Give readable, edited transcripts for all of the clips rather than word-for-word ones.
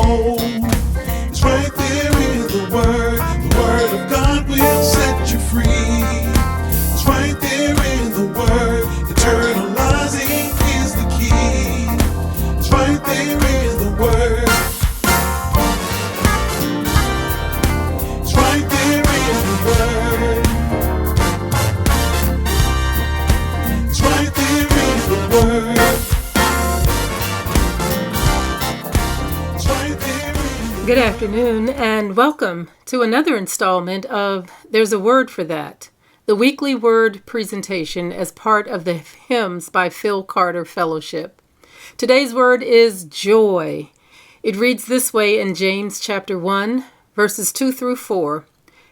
soul. It's right there in the Word. The Word of God will set you free. It's right there in the Word. Eternalizing is the key. It's right there in the Word. It's right there in the Word. It's right there in the Word. It's right there in the Word. Good afternoon and welcome to another installment of There's a Word for That, the weekly word presentation as part of the Hymns by Phil Carter Fellowship. Today's word is joy. It reads this way in James chapter 1, verses 2 through 4.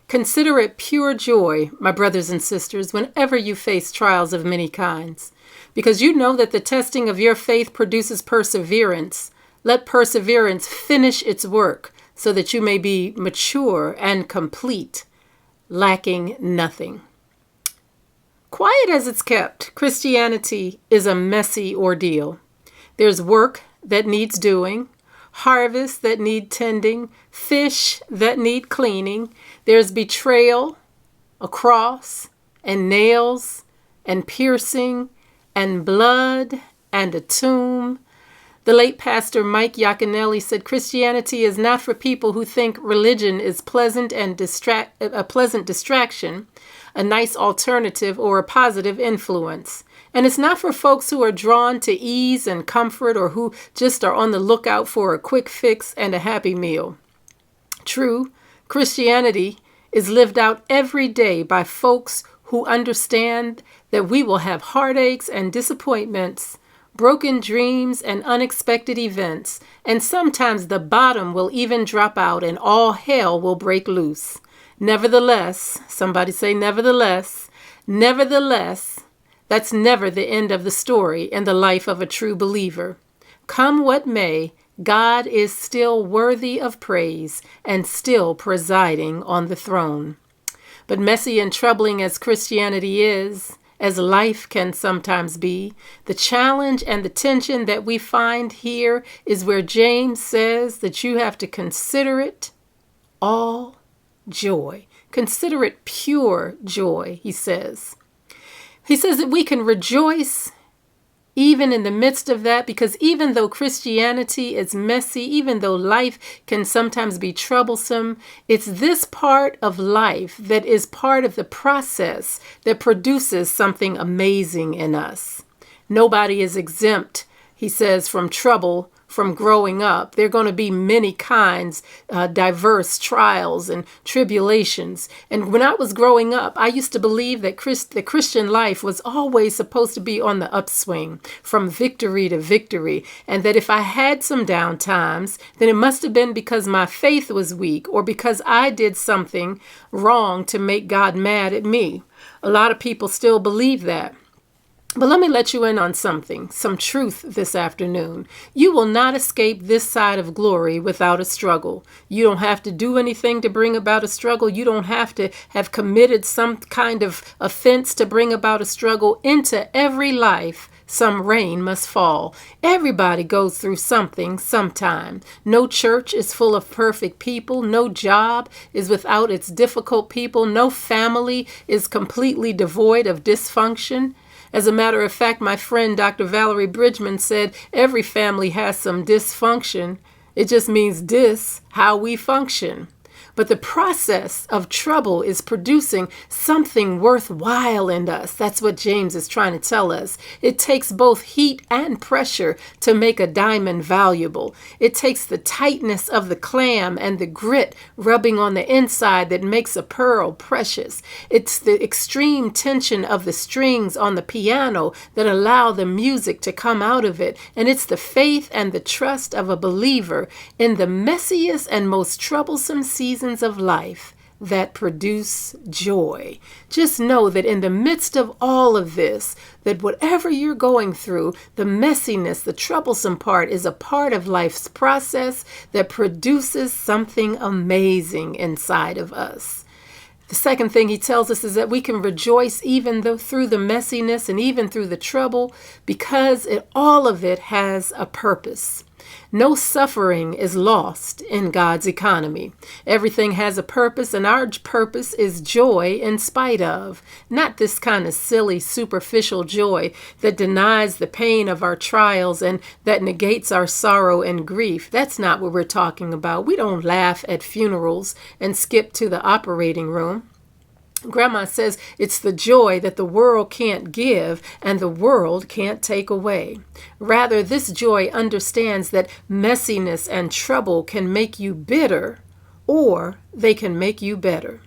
Consider it pure joy, my brothers and sisters, whenever you face trials of many kinds, because you know that the testing of your faith produces perseverance. Let perseverance finish its work, so that you may be mature and complete, lacking nothing. Quiet as it's kept, Christianity is a messy ordeal. There's work that needs doing, harvests that need tending, fish that need cleaning. There's betrayal, a cross, and nails, and piercing, and blood, and a tomb. The late pastor Mike Yaconelli said Christianity is not for people who think religion is pleasant and a pleasant distraction, a nice alternative, or a positive influence. And it's not for folks who are drawn to ease and comfort or who just are on the lookout for a quick fix and a happy meal. True, Christianity is lived out every day by folks who understand that we will have heartaches and disappointments, broken dreams and unexpected events, and sometimes the bottom will even drop out and all hell will break loose. Nevertheless, somebody say nevertheless, that's never the end of the story in the life of a true believer. Come what may, God is still worthy of praise and still presiding on the throne. But messy and troubling as Christianity is, as life can sometimes be, the challenge and the tension that we find here is where James says that you have to consider it all joy. Consider it pure joy, he says. He says that we can rejoice even in the midst of that, because even though Christianity is messy, even though life can sometimes be troublesome, it's this part of life that is part of the process that produces something amazing in us. Nobody is exempt, he says, from trouble, from growing up. There are going to be many kinds, diverse trials and tribulations. And when I was growing up, I used to believe that the Christian life was always supposed to be on the upswing, from victory to victory, and that if I had some down times, then it must have been because my faith was weak or because I did something wrong to make God mad at me. A lot of people still believe that. But let me let you in on something, some truth this afternoon. You will not escape this side of glory without a struggle. You don't have to do anything to bring about a struggle. You don't have to have committed some kind of offense to bring about a struggle. Into every life, some rain must fall. Everybody goes through something sometime. No church is full of perfect people. No job is without its difficult people. No family is completely devoid of dysfunction. As a matter of fact, my friend Dr. Valerie Bridgman said every family has some dysfunction. It just means how we function. But the process of trouble is producing something worthwhile in us. That's what James is trying to tell us. It takes both heat and pressure to make a diamond valuable. It takes the tightness of the clam and the grit rubbing on the inside that makes a pearl precious. It's the extreme tension of the strings on the piano that allow the music to come out of it. And it's the faith and the trust of a believer in the messiest and most troublesome seasons of life that produce joy. Just know that in the midst of all of this, that whatever you're going through, the messiness, the troublesome part is a part of life's process that produces something amazing inside of us. The second thing he tells us is that we can rejoice even though through the messiness and even through the trouble, because all of it has a purpose. No suffering is lost in God's economy. Everything has a purpose, and our purpose is joy in spite of. Not this kind of silly, superficial joy that denies the pain of our trials and that negates our sorrow and grief. That's not what we're talking about. We don't laugh at funerals and skip to the operating room. Grandma says it's the joy that the world can't give and the world can't take away. Rather, this joy understands that messiness and trouble can make you bitter, or they can make you better.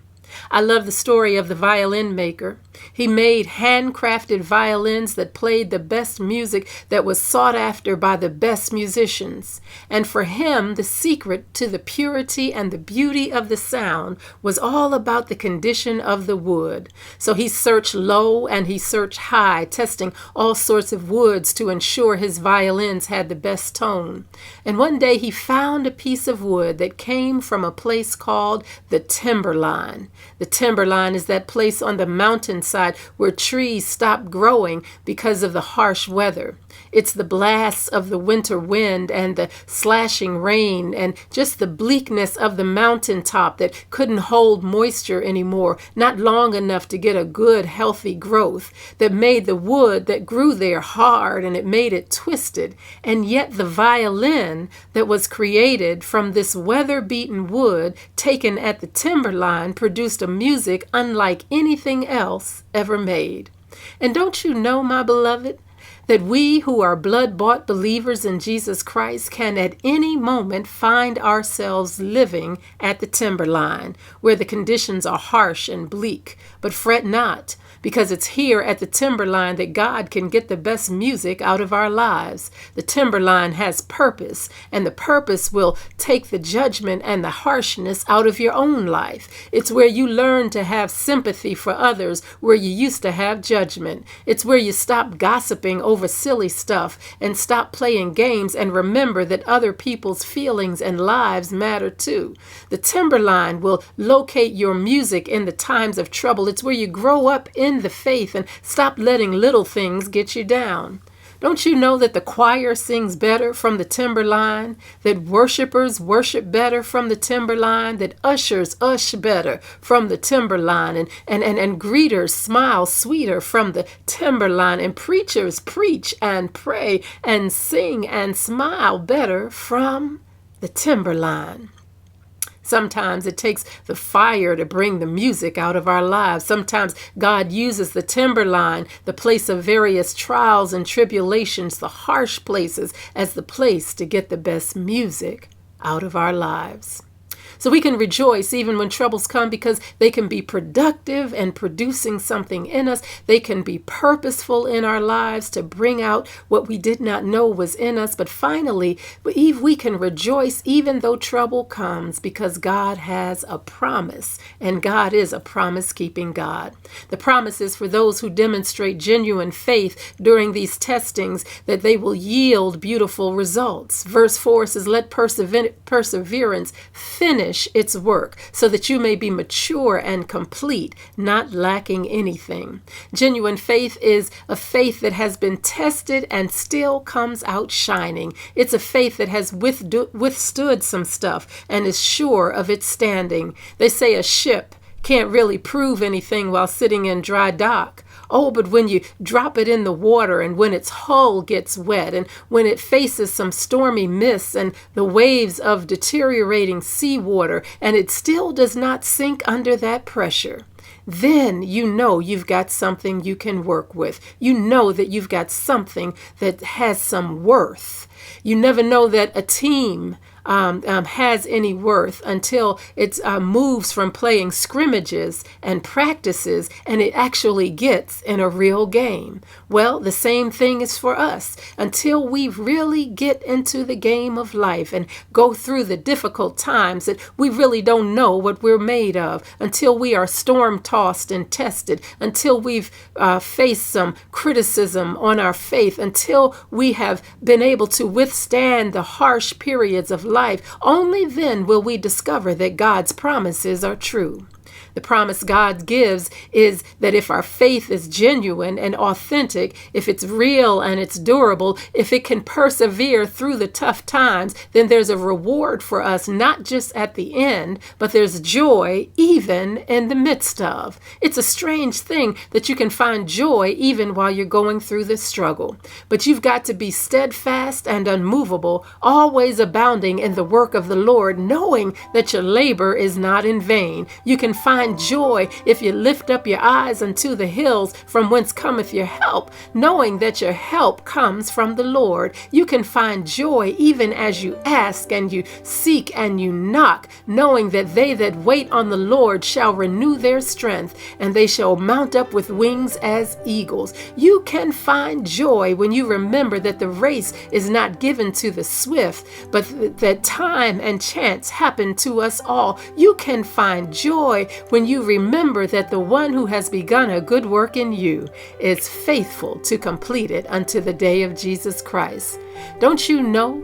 I love the story of the violin maker. He made handcrafted violins that played the best music that was sought after by the best musicians. And for him, the secret to the purity and the beauty of the sound was all about the condition of the wood. So he searched low and he searched high, testing all sorts of woods to ensure his violins had the best tone. And one day he found a piece of wood that came from a place called the timberline. The timberline is that place on the mountainside where trees stop growing because of the harsh weather. It's the blasts of the winter wind and the slashing rain and just the bleakness of the mountaintop that couldn't hold moisture anymore, not long enough to get a good, healthy growth, that made the wood that grew there hard and it made it twisted. And yet the violin that was created from this weather-beaten wood taken at the timberline produced a music unlike anything else ever made. And don't you know, my beloved, that we who are blood-bought believers in Jesus Christ can at any moment find ourselves living at the timberline, where the conditions are harsh and bleak. But fret not, because it's here at the timberline that God can get the best music out of our lives. The timberline has purpose, and the purpose will take the judgment and the harshness out of your own life. It's where you learn to have sympathy for others where you used to have judgment. It's where you stop gossiping over silly stuff and stop playing games and remember that other people's feelings and lives matter too. The timberline will locate your music in the times of trouble. It's where you grow up in the faith and stop letting little things get you down. Don't you know that the choir sings better from the timberline, that worshipers worship better from the timberline, that ushers ush better from the timberline, and greeters smile sweeter from the timberline, and preachers preach and pray and sing and smile better from the timberline? Sometimes it takes the fire to bring the music out of our lives. Sometimes God uses the timberline, the place of various trials and tribulations, the harsh places, as the place to get the best music out of our lives. So we can rejoice even when troubles come because they can be productive and producing something in us. They can be purposeful in our lives to bring out what we did not know was in us. But finally, we can rejoice even though trouble comes because God has a promise, and God is a promise-keeping God. The promise is for those who demonstrate genuine faith during these testings that they will yield beautiful results. Verse 4 says, "Let perseverance finish its work, so that you may be mature and complete, not lacking anything." Genuine faith is a faith that has been tested and still comes out shining. It's a faith that has withstood some stuff and is sure of its standing. They say a ship can't really prove anything while sitting in dry dock. Oh, but when you drop it in the water and when its hull gets wet and when it faces some stormy mists and the waves of deteriorating seawater and it still does not sink under that pressure, then you know you've got something you can work with. You know that you've got something that has some worth. You never know that a team has any worth until it moves from playing scrimmages and practices and it actually gets in a real game. Well, the same thing is for us. Until we really get into the game of life and go through the difficult times that we really don't know what we're made of, until we are storm-tossed and tested, until we've faced some criticism on our faith, until we have been able to withstand the harsh periods of life, only then will we discover that God's promises are true. The promise God gives is that if our faith is genuine and authentic, if it's real and it's durable, if it can persevere through the tough times, then there's a reward for us, not just at the end, but there's joy even in the midst of. It's a strange thing that you can find joy even while you're going through this struggle. But you've got to be steadfast and unmovable, always abounding in the work of the Lord, knowing that your labor is not in vain. You can find joy if you lift up your eyes unto the hills from whence cometh your help, knowing that your help comes from the Lord. You can find joy even as you ask and you seek and you knock, knowing that they that wait on the Lord shall renew their strength, and they shall mount up with wings as eagles. You can find joy when you remember that the race is not given to the swift, but that time and chance happen to us all. You can find joy when you remember that the one who has begun a good work in you is faithful to complete it unto the day of Jesus Christ. Don't you know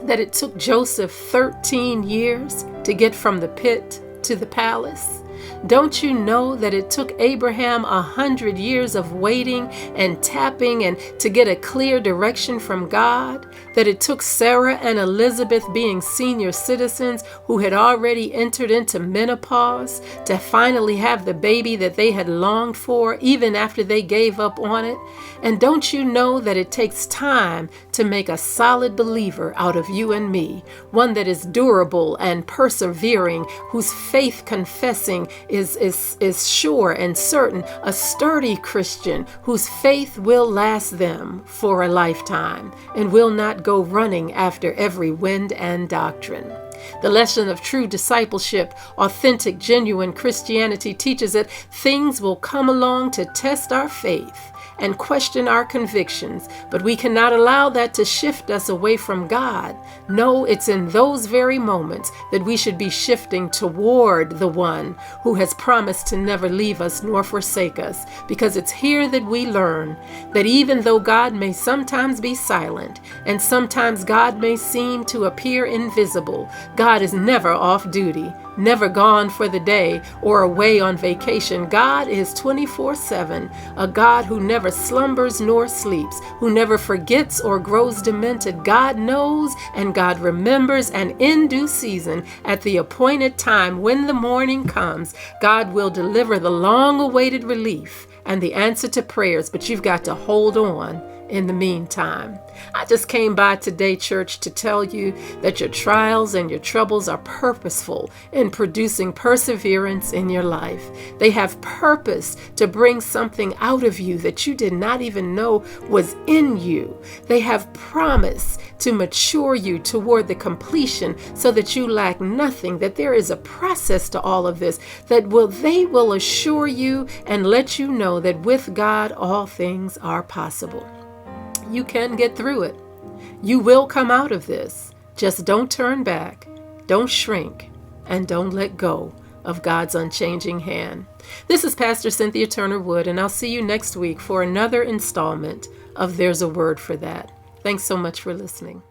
that it took Joseph 13 years to get from the pit to the palace? Don't you know that it took Abraham 100 years of waiting and tapping and to get a clear direction from God? That it took Sarah and Elizabeth being senior citizens who had already entered into menopause to finally have the baby that they had longed for even after they gave up on it? And don't you know that it takes time to make a solid believer out of you and me, one that is durable and persevering, whose faith confessing is sure and certain, a sturdy Christian whose faith will last them for a lifetime and will not go running after every wind and doctrine. The lesson of true discipleship, authentic, genuine Christianity teaches that things will come along to test our faith and question our convictions, but we cannot allow that to shift us away from God. No, it's in those very moments that we should be shifting toward the one who has promised to never leave us nor forsake us, because it's here that we learn that even though God may sometimes be silent and sometimes God may seem to appear invisible, God is never off duty, never gone for the day or away on vacation. God is 24/7, a God who never slumbers nor sleeps, who never forgets or grows demented. God knows and God remembers, and in due season, at the appointed time when the morning comes, God will deliver the long-awaited relief and the answer to prayers, but you've got to hold on in the meantime. I just came by today, church, to tell you that your trials and your troubles are purposeful in producing perseverance in your life. They have purpose to bring something out of you that you did not even know was in you. They have promise to mature you toward the completion so that you lack nothing, that there is a process to all of this, they will assure you and let you know that with God all things are possible. You can get through it. You will come out of this. Just don't turn back, don't shrink, and don't let go of God's unchanging hand. This is Pastor Cynthia Turner Wood, and I'll see you next week for another installment of There's a Word for That. Thanks so much for listening.